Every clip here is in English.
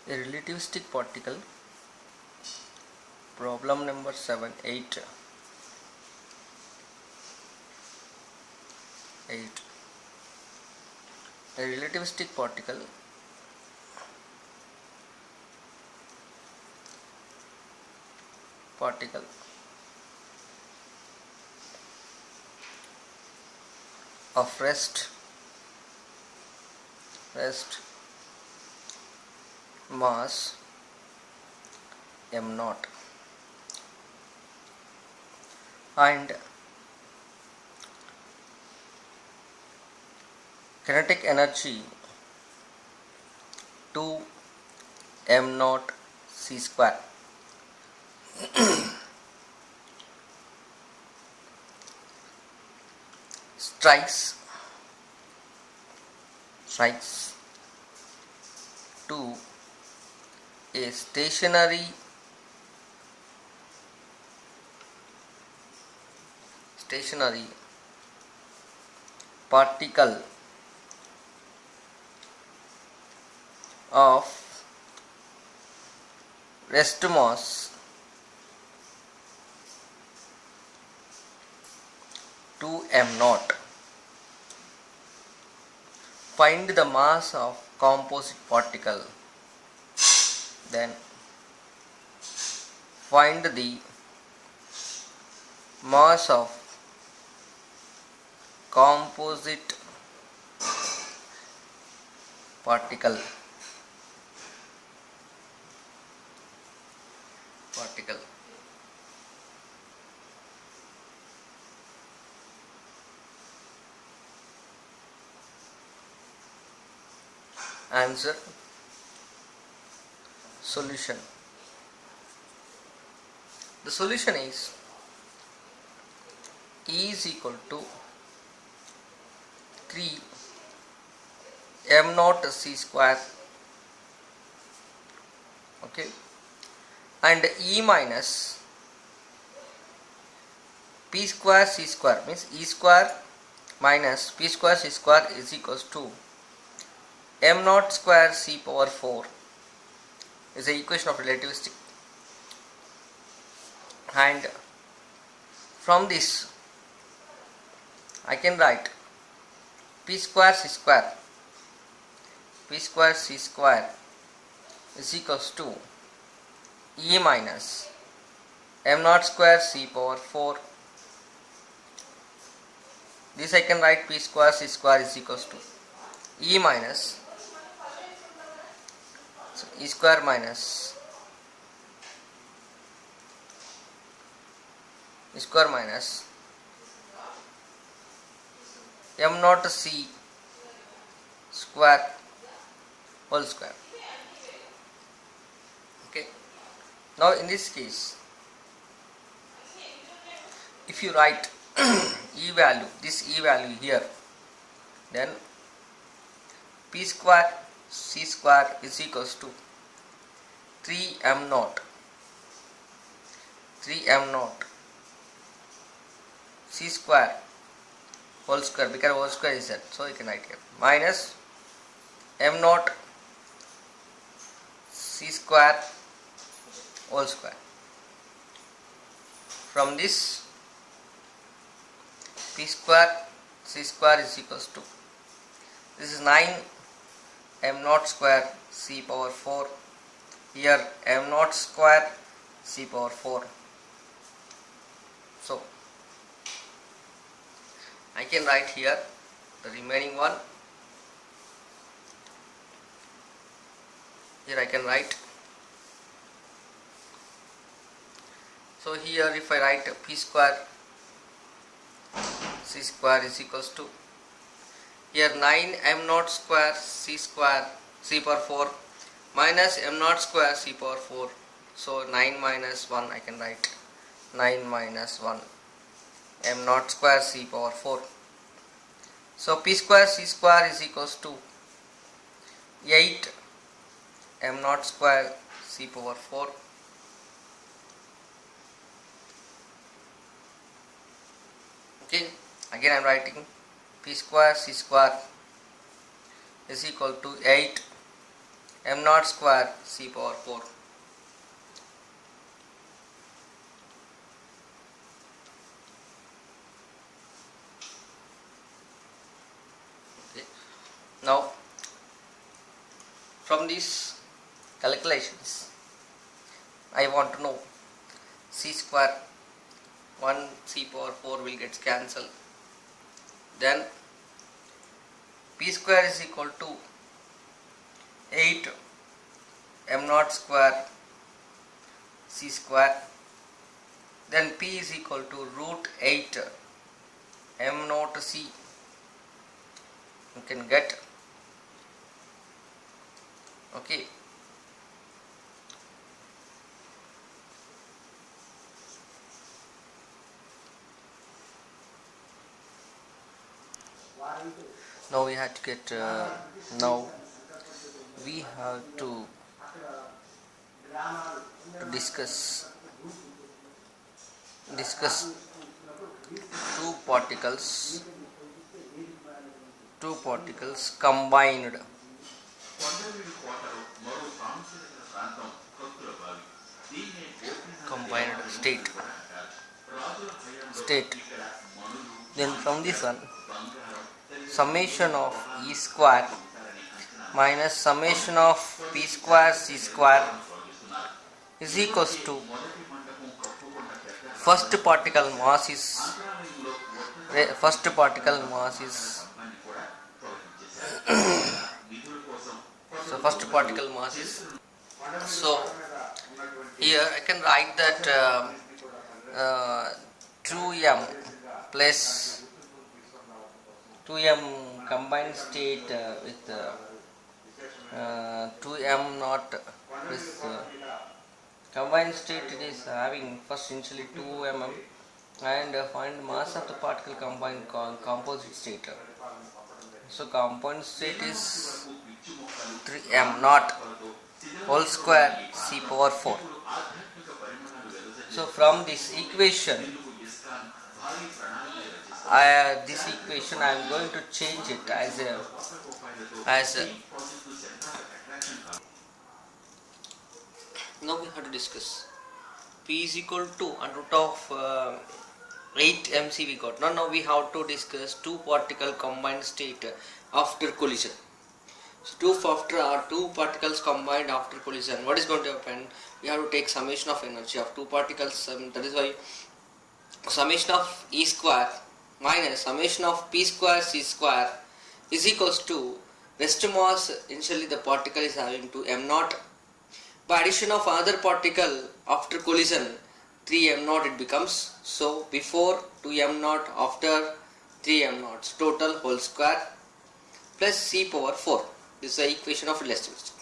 A relativistic particle, problem number 7, 8. A relativistic particle of rest mass m naught and kinetic energy 2 m naught c square strikes to a stationary particle of rest mass 2 m naught. Find the mass of composite particle. Then find the mass of composite particle. Answer. Solution. The solution is E is equal to 3 m naught c square, okay, and E minus p square c square, means E square minus p square c square is equals to m naught square c power 4 is the equation of relativistic, and from this I can write p square c square is equals to E minus m naught square c power 4. This I can write p square c square is equals to E minus E square minus m naught c square whole square. Okay. Now in this case, if you write this E value here, then p square c square is equals to 3 m naught c square whole square, because whole square is that, so you can write here minus m naught c square whole square. From this, p square c square is equals to, this is 9 m naught square c power 4, here m naught square c power 4. So I can write here the remaining one. Here I can write. So here if I write p square c square is equals to, here 9 m naught square c power 4 minus m naught square c power 4. So 9 minus 1 I can write 9 minus 1 m naught square c power 4. So p square c square is equals to 8 m naught square c power 4. Okay, again I am writing p square c square is equal to 8 m naught square c power 4. Okay. Now from these calculations I want to know c square 1 c power 4 will get cancelled. Then p square is equal to 8 m naught square c square. Then p is equal to root 8 m naught c. You can get. Okay. Now we have to get now we have to discuss two particles combined state. Then from this one, summation of e square minus summation of p square c square is equals to first particle mass is so first particle mass is, so here I can write that 2m plus 2m combined state with 2m naught plus combined state. It is having first initially 2 mm and find mass of the particle combined composite state. So compound state is 3m naught whole square c power 4. So from this equation, this equation I am going to change it as now we have to discuss p is equal to under root of 8 mc we got. Now we have to discuss two particle combined state after collision. So two particles combined after collision, what is going to happen? We have to take summation of energy of two particles. That is why summation of e square minus summation of p square c square is equals to rest mass. Initially the particle is having 2 m naught. By addition of another particle after collision 3 m naught it becomes. So before 2 m naught, after 3 m naught, total whole square plus c power 4. This is the equation of relativity.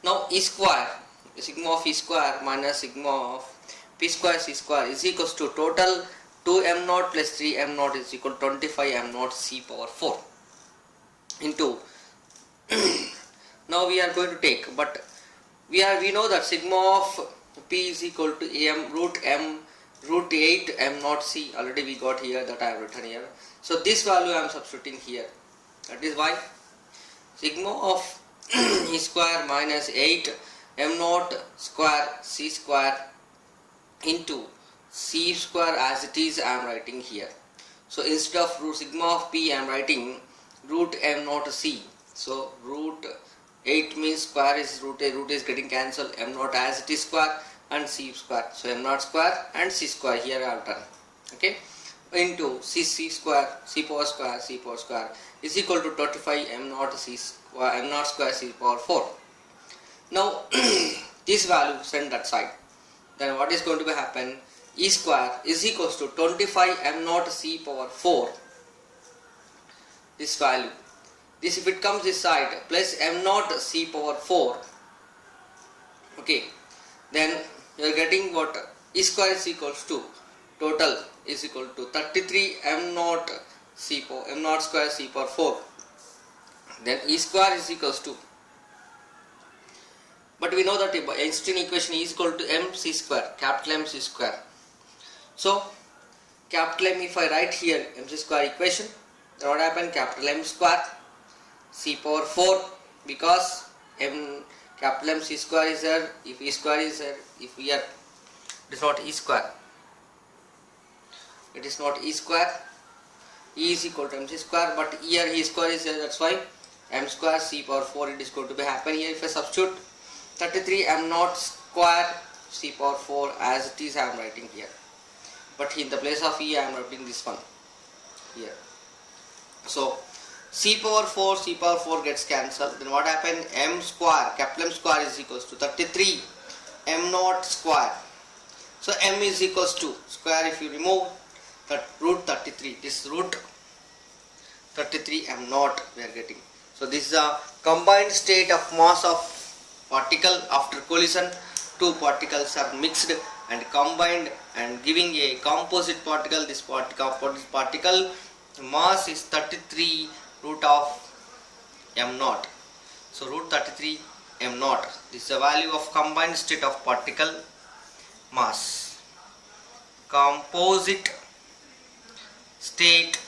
Now e square, sigma of e square minus sigma of p square c square is equals to total 2 m naught plus 3 m naught is equal to 25 m naught c power 4 into now we are going to take, but we know that sigma of p is equal to root 8 m naught c. Already we got here, that I have written here. So this value I am substituting here. That is why sigma of e square minus 8 m naught square c square into c square as it is I am writing here. So instead of root sigma of p I am writing root m naught c. So root 8 means square is root is getting cancelled, m naught as it is square and c square. So m naught square and c square here I have done. Okay, into c square c power square is equal to 25 m naught square c power 4. Now this value send that side. Then what is going to be happen? E square is equals to 25 m naught c power 4. This value. This if it comes this side plus m naught c power 4. Okay. Then you are getting what? E square is equals to total is equal to 33 m naught square c power 4. Then E square is equals to, but we know that Einstein equation is equal to mc square, capital MC square. So capital M, if I write here mc square equation, then what happened? Capital M square c power 4, because m capital M c square is there, if e square is there, if we are, it is not e square, it is not e square, e is equal to mc square, but here e square is there, that's why m square c power 4 it is going to be happen here. If I substitute 33 m naught square c power 4 as it is, I am writing here, but in the place of e I am writing this one here. So c power 4 gets cancelled, then what happened, m square, capital M square is equals to 33 m naught square. So m is equals to square, if you remove that root 33, this root 33 m naught we are getting. So this is a combined state of mass of particle after collision. Two particles are mixed and combined and giving a composite particle. This particle mass is 33 root of m naught. So root 33 m naught. This is the value of combined state of particle mass. Composite state